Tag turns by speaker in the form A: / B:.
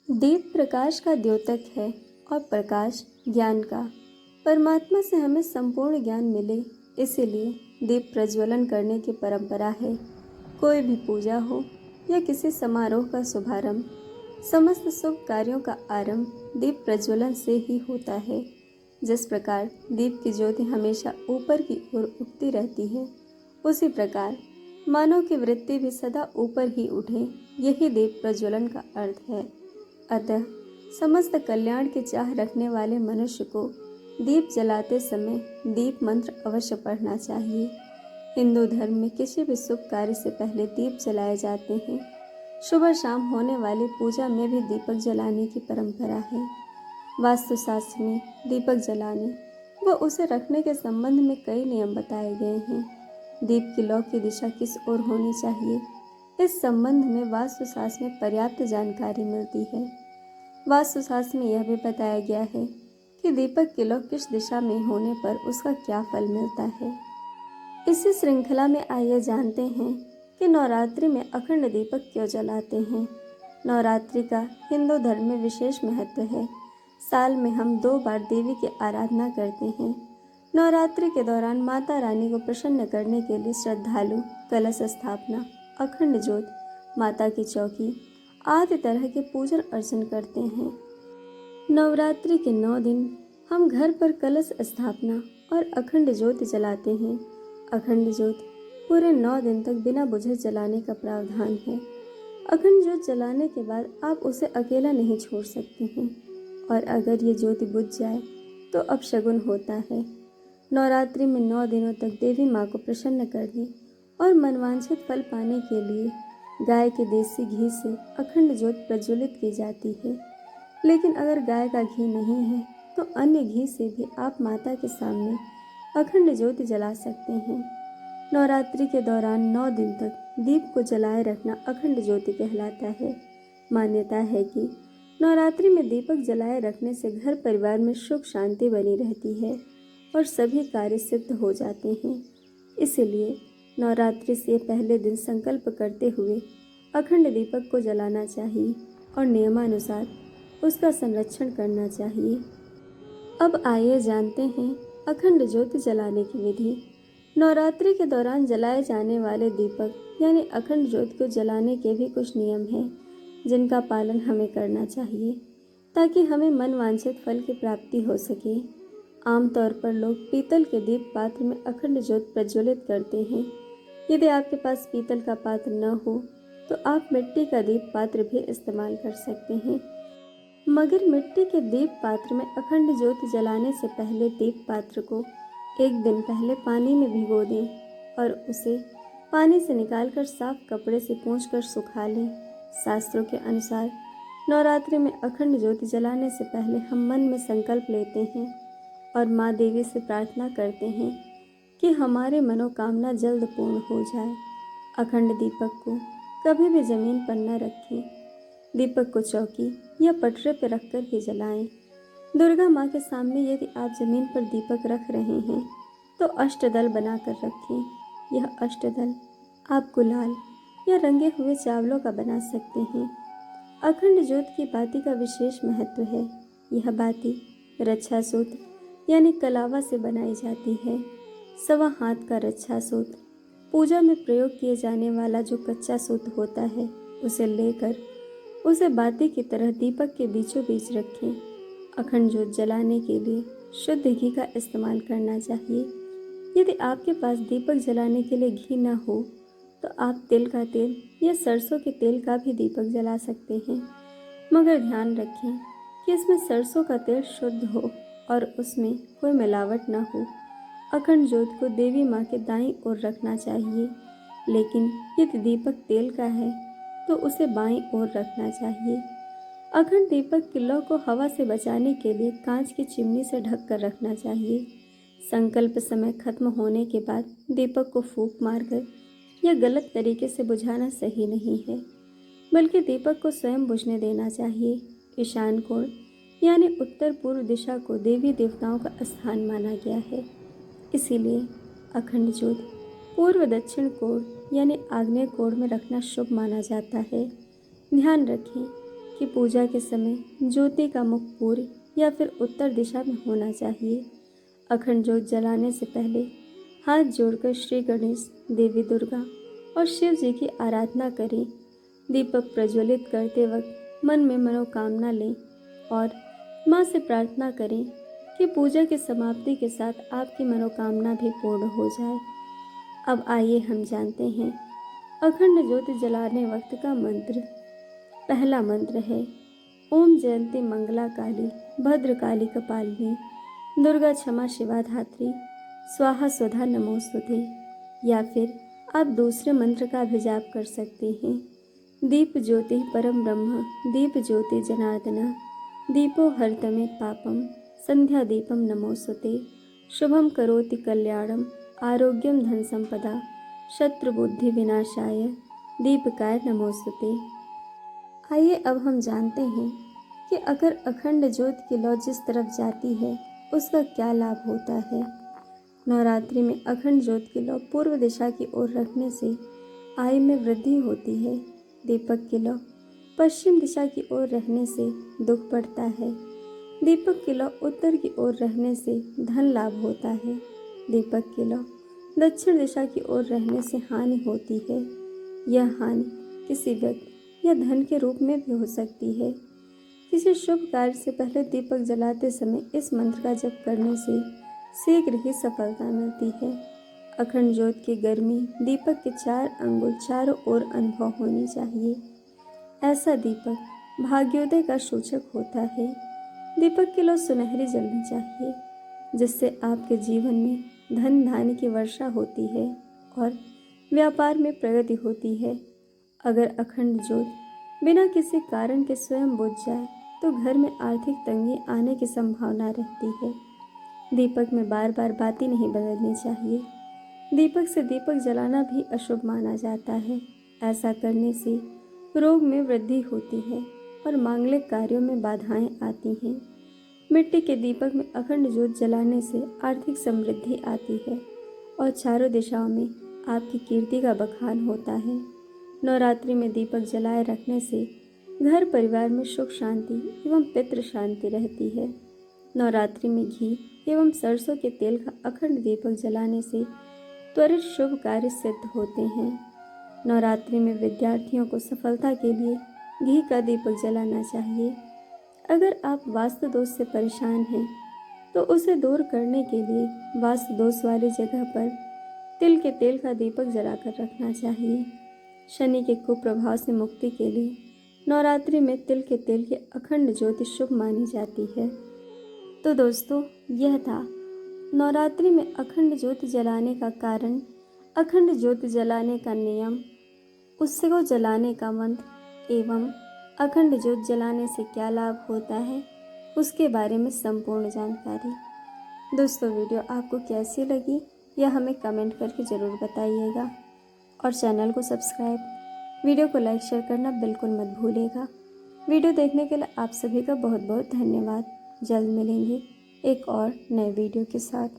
A: दीप प्रकाश का द्योतक है और प्रकाश ज्ञान का। परमात्मा से हमें संपूर्ण ज्ञान मिले, इसीलिए दीप प्रज्वलन करने की परंपरा है। कोई भी पूजा हो या किसी समारोह का शुभारंभ, समस्त शुभ कार्यों का आरंभ दीप प्रज्वलन से ही होता है। जिस प्रकार दीप की ज्योति हमेशा ऊपर की ओर उठती रहती है, उसी प्रकार मानव की वृत्ति भी सदा ऊपर ही उठे, यही दीप प्रज्वलन का अर्थ है। अतः समस्त कल्याण की चाह रखने वाले मनुष्य को दीप जलाते समय दीप मंत्र अवश्य पढ़ना चाहिए। हिंदू धर्म में किसी भी शुभ कार्य से पहले दीप जलाए जाते हैं। सुबह शाम होने वाली पूजा में भी दीपक जलाने की परंपरा है। वास्तुशास्त्र में दीपक जलाने व उसे रखने के संबंध में कई नियम बताए गए हैं। दीप की लौ की दिशा किस ओर होनी चाहिए, इस संबंध में वास्तुशास्त्र में पर्याप्त जानकारी मिलती है। वास्तुशास्त्र में यह भी बताया गया है कि दीपक की लौ किस दिशा में होने पर उसका क्या फल मिलता है। इसी श्रृंखला में आइए जानते हैं कि नवरात्रि में अखंड दीपक क्यों जलाते हैं। नवरात्रि का हिंदू धर्म में विशेष महत्व है। साल में हम 2 बार देवी की आराधना करते हैं। नवरात्रि के दौरान माता रानी को प्रसन्न करने के लिए श्रद्धालु कलश स्थापना, अखंड ज्योत, माता की चौकी आदि तरह के पूजन अर्चन करते हैं। नवरात्रि के 9 दिन हम घर पर कलश स्थापना और अखंड ज्योत जलाते हैं। अखंड ज्योत पूरे 9 दिन तक बिना बुझे जलाने का प्रावधान है। अखंड ज्योत जलाने के बाद आप उसे अकेला नहीं छोड़ सकते हैं, और अगर ये ज्योति बुझ जाए तो अपशगुन होता है। नवरात्रि में 9 दिनों तक देवी माँ को प्रसन्न करने और मनवांछित फल पाने के लिए गाय के देसी घी से अखंड ज्योत प्रज्वलित की जाती है। लेकिन अगर गाय का घी नहीं है तो अन्य घी से भी आप माता के सामने अखंड ज्योति जला सकते हैं। नवरात्रि के दौरान 9 दिन तक दीप को जलाए रखना अखंड ज्योति कहलाता है। मान्यता है कि नवरात्रि में दीपक जलाए रखने से घर परिवार में सुख शांति बनी रहती है और सभी कार्य सिद्ध हो जाते हैं। इसलिए नवरात्रि से पहले दिन संकल्प करते हुए अखंड दीपक को जलाना चाहिए और नियमानुसार उसका संरक्षण करना चाहिए। अब आइए जानते हैं अखंड ज्योति जलाने की विधि। नवरात्रि के दौरान जलाए जाने वाले दीपक यानी अखंड ज्योति को जलाने के भी कुछ नियम हैं, जिनका पालन हमें करना चाहिए ताकि हमें मनवांछित फल की प्राप्ति हो सके। आमतौर पर लोग पीतल के दीप पात्र में अखंड ज्योत प्रज्वलित करते हैं। यदि आपके पास पीतल का पात्र न हो तो आप मिट्टी का दीप पात्र भी इस्तेमाल कर सकते हैं। मगर मिट्टी के दीप पात्र में अखंड ज्योति जलाने से पहले दीप पात्र को 1 दिन पहले पानी में भिगो दें और उसे पानी से निकालकर साफ कपड़े से पोंछकर सुखा लें। शास्त्रों के अनुसार नवरात्रि में अखंड ज्योति जलाने से पहले हम मन में संकल्प लेते हैं और माँ देवी से प्रार्थना करते हैं कि हमारी मनोकामना जल्द पूर्ण हो जाए। अखंड दीपक को कभी भी जमीन पर न रखें। दीपक को चौकी या पटरे पर रखकर ही जलाएं। दुर्गा माँ के सामने यदि आप जमीन पर दीपक रख रहे हैं तो अष्टदल बनाकर रखें। यह अष्टदल आप गुलाल या रंगे हुए चावलों का बना सकते हैं। अखंड ज्योत की बाती का विशेष महत्व है। यह बाती रक्षा सूत्र यानी कलावा से बनाई जाती है। 1.25 हाथ का रक्षा सूत्र, पूजा में प्रयोग किए जाने वाला जो कच्चा सूत्र होता है, उसे लेकर उसे बाती की तरह दीपक के बीचों बीच रखें। अखंड ज्योत जलाने के लिए शुद्ध घी का इस्तेमाल करना चाहिए। यदि आपके पास दीपक जलाने के लिए घी न हो तो आप तिल का तेल या सरसों के तेल का भी दीपक जला सकते हैं। मगर ध्यान रखें कि इसमें सरसों का तेल शुद्ध हो और उसमें कोई मिलावट न हो। अखंड ज्योत को देवी माँ के दाईं ओर रखना चाहिए, लेकिन यदि दीपक तेल का है तो उसे बाईं ओर रखना चाहिए। अखंड दीपक की लौ को हवा से बचाने के लिए कांच की चिमनी से ढक कर रखना चाहिए। संकल्प समय खत्म होने के बाद दीपक को फूंक मारकर या गलत तरीके से बुझाना सही नहीं है, बल्कि दीपक को स्वयं बुझने देना चाहिए। ईशान कोण यानी उत्तर पूर्व दिशा को देवी देवताओं का स्थान माना गया है, इसीलिए अखंड ज्योत पूर्व दक्षिण कोण यानी आग्नेय कोण में रखना शुभ माना जाता है। ध्यान रखें कि पूजा के समय ज्योति का मुख पूर्व या फिर उत्तर दिशा में होना चाहिए। अखंड ज्योत जलाने से पहले हाथ जोड़कर श्री गणेश, देवी दुर्गा और शिव जी की आराधना करें। दीपक प्रज्वलित करते वक्त मन में मनोकामना लें और माँ से प्रार्थना करें कि पूजा की समाप्ति के साथ आपकी मनोकामना भी पूर्ण हो जाए। अब आइए हम जानते हैं अखंड ज्योति जलाने वक्त का मंत्र। पहला मंत्र है ओम जयंती मंगला काली भद्रकाली कपालिनी दुर्गा क्षमा शिवा धात्री स्वाहा स्वधा नमोस्तुते। या फिर आप दूसरे मंत्र का भी जाप कर सकते हैं। दीप ज्योति परम ब्रह्म दीप ज्योति जनार्दन दीपो हरतमे पापम संध्या दीपम नमोस्तुते। शुभम करोति कल्याणम आरोग्यम धन संपदा शत्रु बुद्धि विनाशाय दीपकाय नमोस्तुते। आइए अब हम जानते हैं कि अगर अखंड ज्योत की लौ जिस तरफ जाती है उसका क्या लाभ होता है। नवरात्रि में अखंड ज्योत की लौ पूर्व दिशा की ओर रखने से आय में वृद्धि होती है। दीपक की लौ पश्चिम दिशा की ओर रहने से दुख बढ़ता है। दीपक की लौ उत्तर की ओर रहने से धन लाभ होता है। दीपक की लौ दक्षिण दिशा की ओर रहने से हानि होती है। यह हानि किसी व्यक्ति या धन के रूप में भी हो सकती है। किसी शुभ कार्य से पहले दीपक जलाते समय इस मंत्र का जप करने से शीघ्र ही सफलता मिलती है। अखंड ज्योत की गर्मी दीपक के 4 अंगुल चारों ओर अनुभव होनी चाहिए। ऐसा दीपक भाग्योदय का सूचक होता है। दीपक की लौ सुनहरी जलनी चाहिए जिससे आपके जीवन में धन धान्य की वर्षा होती है और व्यापार में प्रगति होती है। अगर अखंड ज्योत बिना किसी कारण के स्वयं बुझ जाए तो घर में आर्थिक तंगी आने की संभावना रहती है। दीपक में बार बार बाती नहीं बदलनी चाहिए। दीपक से दीपक जलाना भी अशुभ माना जाता है। ऐसा करने से रोग में वृद्धि होती है और मांगलिक कार्यों में बाधाएं आती हैं। मिट्टी के दीपक में अखंड ज्योत जलाने से आर्थिक समृद्धि आती है और चारों दिशाओं में आपकी कीर्ति का बखान होता है। नवरात्रि में दीपक जलाए रखने से घर परिवार में सुख शांति एवं पितृ शांति रहती है। नवरात्रि में घी एवं सरसों के तेल का अखंड दीपक जलाने से त्वरित शुभ कार्य सिद्ध होते हैं। नवरात्रि में विद्यार्थियों को सफलता के लिए घी का दीपक जलाना चाहिए। अगर आप वास्तु दोष से परेशान हैं तो उसे दूर करने के लिए वास्तु दोष वाली जगह पर तिल के तेल का दीपक जलाकर रखना चाहिए। शनि के कुप्रभाव से मुक्ति के लिए नवरात्रि में तिल के तेल की अखंड ज्योति शुभ मानी जाती है। तो दोस्तों, यह था नवरात्रि में अखंड ज्योति जलाने का कारण, अखंड ज्योति जलाने का नियम, उसको जलाने का मंत्र एवं अखंड ज्योति जलाने से क्या लाभ होता है उसके बारे में संपूर्ण जानकारी। दोस्तों, वीडियो आपको कैसी लगी यह हमें कमेंट करके ज़रूर बताइएगा और चैनल को सब्सक्राइब, वीडियो को लाइक शेयर करना बिल्कुल मत भूलिएगा। वीडियो देखने के लिए आप सभी का बहुत बहुत धन्यवाद। जल्द मिलेंगे एक और नए वीडियो के साथ।